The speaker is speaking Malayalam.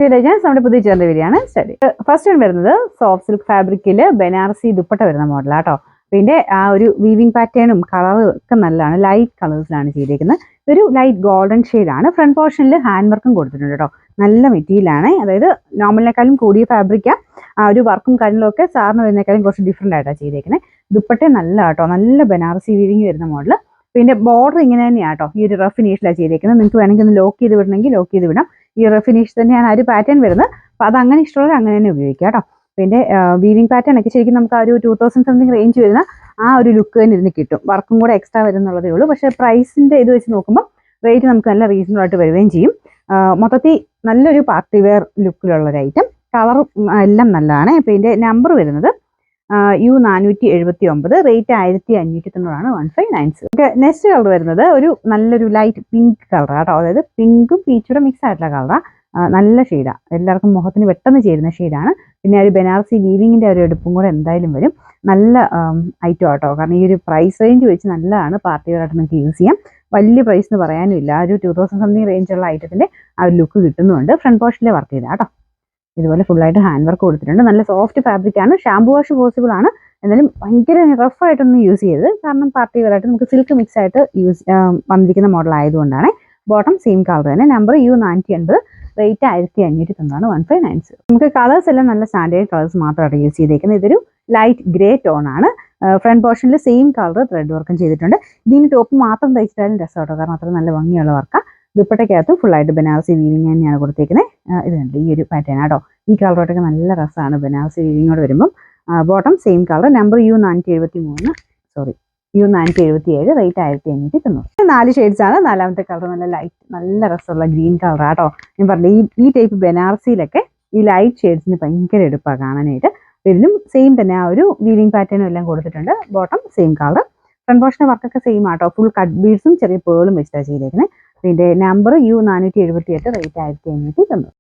നമ്മുടെ പുതിയ ചെറിയ വീഡിയോയാണ് സ്റ്റഡി. ഫസ്റ്റ് വരുന്നത് സോഫ്റ്റ് സിൽക്ക് ഫാബ്രിക്കിൽ ബനാറസി ദുപ്പട്ട വരുന്ന മോഡലാട്ടോ. പിന്നെ ആ ഒരു വീവിംഗ് പാറ്റേണും കളറും ഒക്കെ നല്ലതാണ്. ലൈറ്റ് കളേഴ്സിലാണ് ചെയ്തേക്കുന്നത്. ഒരു ലൈറ്റ് ഗോൾഡൻ ഷെയ്ഡാണ്. ഫ്രണ്ട് പോർഷനിൽ ഹാൻഡ് വർക്കും കൊടുത്തിട്ടുണ്ട് കേട്ടോ. നല്ല മെറ്റീരിയലാണ്. അതായത് നോർമലിനേക്കാളും കൂടിയ ഫാബ്രിക്കാണ്. ആ ഒരു വർക്കും കാര്യങ്ങളൊക്കെ സാറിന് വരുന്നേക്കാളും കുറച്ച് ഡിഫറെൻ്റ് ആയിട്ടാണ് ചെയ്തേക്കുന്നത്. ദുപ്പട്ട നല്ല കേട്ടോ, നല്ല ബനാറസി വീവിങ് വരുന്ന മോഡൽ. പിന്നെ ബോർഡർ ഇങ്ങനെ തന്നെയാണ് കേട്ടോ. ഈ ഒരു റഫ് ഫിനിഷിലാണ് ചെയ്തേക്കുന്നത്. നിങ്ങൾക്ക് വേണമെങ്കിൽ ഒന്ന് ലോക്ക് ചെയ്ത് വിടണമെങ്കിൽ ലോക്ക് ചെയ്ത് വിടാം. ഈ റഫ് ഫിനിഷ് തന്നെയാണ് ആ ഒരു പാറ്റേൺ വരുന്നത്. അപ്പോൾ അത് അങ്ങനെ ഇഷ്ടമുള്ളവർ അങ്ങനെ തന്നെ ഉപയോഗിക്കാം കേട്ടോ. പിന്നെ വീവിംഗ് പാറ്റേൺ ഒക്കെ ശരിക്കും നമുക്ക് ആ ഒരു 2000 സംതിങ് റേഞ്ച് വരുന്ന ആ ഒരു ലുക്ക് തന്നെ ഇതിന് കിട്ടും. വർക്കും കൂടെ എക്സ്ട്രാ വരുന്നുള്ളതേ ഉള്ളൂ. പക്ഷേ പ്രൈസിൻ്റെ ഇത് വെച്ച് നോക്കുമ്പോൾ റേറ്റ് നമുക്ക് നല്ല റീസണബിൾ ആയിട്ട് വരികയും ചെയ്യും. മൊത്തത്തിൽ നല്ലൊരു പാർട്ടി വെയർ ലുക്കിലുള്ള ഒരു ഐറ്റം. കളറും എല്ലാം നല്ലതാണ്. അപ്പോൾ ഇതിൻ്റെ നമ്പർ വരുന്നത് U479, റേറ്റ് 1590 1596. നെക്സ്റ്റ് കളർ വരുന്നത് ഒരു നല്ലൊരു ലൈറ്റ് പിങ്ക് കളറാണ് കേട്ടോ. അതായത് പിങ്കും പീച്ചൂടെ മിക്സ് ആയിട്ടുള്ള കളറാണ്. നല്ല ഷെയ്ഡാണ്. എല്ലാവർക്കും മുഖത്തിന് പെട്ടെന്ന് ചേരുന്ന ഷെയ്ഡാണ്. പിന്നെ ഒരു ബനാറസി വീവിങ്ങിൻ്റെ ഒരു എടുപ്പും കൂടെ എന്തായാലും വരും. നല്ല ഐറ്റം ആട്ടോ. കാരണം ഈ ഒരു പ്രൈസ് റേഞ്ച് വെച്ച് നല്ലതാണ്. പാർട്ടി വെയർ ആയിട്ട് നിങ്ങൾക്ക് യൂസ് ചെയ്യാം. വലിയ പ്രൈസ് എന്ന് പറയാനും ഇല്ല. ഒരു 2000 സംതിങ് റേഞ്ചുള്ള ഐറ്റത്തിൻ്റെ ആ ഒരു ലുക്ക് കിട്ടുന്നുണ്ട്. ഫ്രണ്ട് പോർഷനിൽ വർക്ക് ചെയ്താൽ കേട്ടോ. ഇതുപോലെ ഫുള്ളായിട്ട് ഹാൻഡ് വർക്ക് കൊടുത്തിട്ടുണ്ട്. നല്ല സോഫ്റ്റ് ഫാബ്രിക്കാണ്. ഷാമ്പു വാഷ് പോസിബിൾ ആണ്. എന്നാലും ഭയങ്കര റഫായിട്ടൊന്നും യൂസ് ചെയ്തത്. കാരണം പാർട്ടി വെയർ ആയിട്ട് നമുക്ക് സിൽക്ക് മിക്സ് ആയിട്ട് വന്നിരിക്കുന്ന മോഡൽ ആയതുകൊണ്ടാണ്. ബോട്ടം സെയിം കളർ തന്നെ. Number U480, rate 1590 1596. നമുക്ക് കളേഴ്സ് എല്ലാം നല്ല സ്റ്റാൻഡേർഡ് കളേഴ്സ് മാത്രമാണ് യൂസ് ചെയ്തേക്കുന്നത്. ഇതൊരു ലൈറ്റ് ഗ്രേ ടോൺ ആണ്. ഫ്രണ്ട് പോർഷനിൽ സെയിം കളർ ത്രെഡ് വർക്കും ചെയ്തിട്ടുണ്ട്. ഇതിന് ടോപ്പ് മാത്രം തയ്ച്ചിട്ടാലും രസമാട്ടോ. കാരണം അത്ര നല്ല ഭംഗിയുള്ള വർക്കാണ്. ദുപ്പട്ടയ്ക്കകത്തും ഫുള്ളായിട്ട് ബനാറസി വീവിങ് തന്നെയാണ് കൊടുത്തേക്കുന്നത്. ഇതുണ്ട് ഈ ഒരു പാറ്റേൺ ആട്ടോ. ഈ കളറോട്ടൊക്കെ നല്ല രസമാണ് ബനാറസി വീവിങ്ങോട് വരുമ്പം. Bottom same colour. Number U477, rate 1590. 4 shades ആണ്. നാലാമത്തെ കളർ നല്ല ലൈറ്റ് നല്ല രസമുള്ള ഗ്രീൻ കളർ ആട്ടോ. ഞാൻ പറഞ്ഞു ഈ ടൈപ്പ് ബനാറസിയിലൊക്കെ ഈ ലൈറ്റ് ഷെയ്ഡ്സിന് ഭയങ്കര എടുപ്പാണ് കാണാനായിട്ട്. ഇതിലും സെയിം തന്നെ ആ ഒരു വീവിങ് പാറ്റേണും എല്ലാം കൊടുത്തിട്ടുണ്ട്. Bottom same colour. ഫ്രണ്ട് പോർഷൻ്റെ വർക്കൊക്കെ സെയിം ആട്ടോ. ഫുൾ കട്ട് ബീഡ്സും ചെറിയ പേളും വെച്ചിട്ടാണ് ചെയ്തേക്കുന്നത്. ഇതിൻ്റെ നമ്പർ U478, റേറ്റ് 1590.